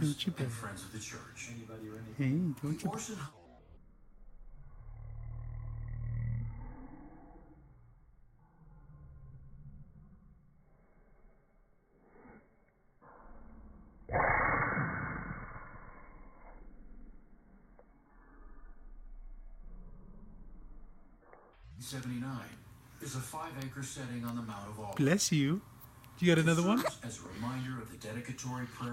Don't you and bet. friends of the church. Hey, don't The you? Orson '79 is a 5-acre setting on the Mount of Olives. Bless you. You got another one? Serves as a reminder of the dedicatory prayer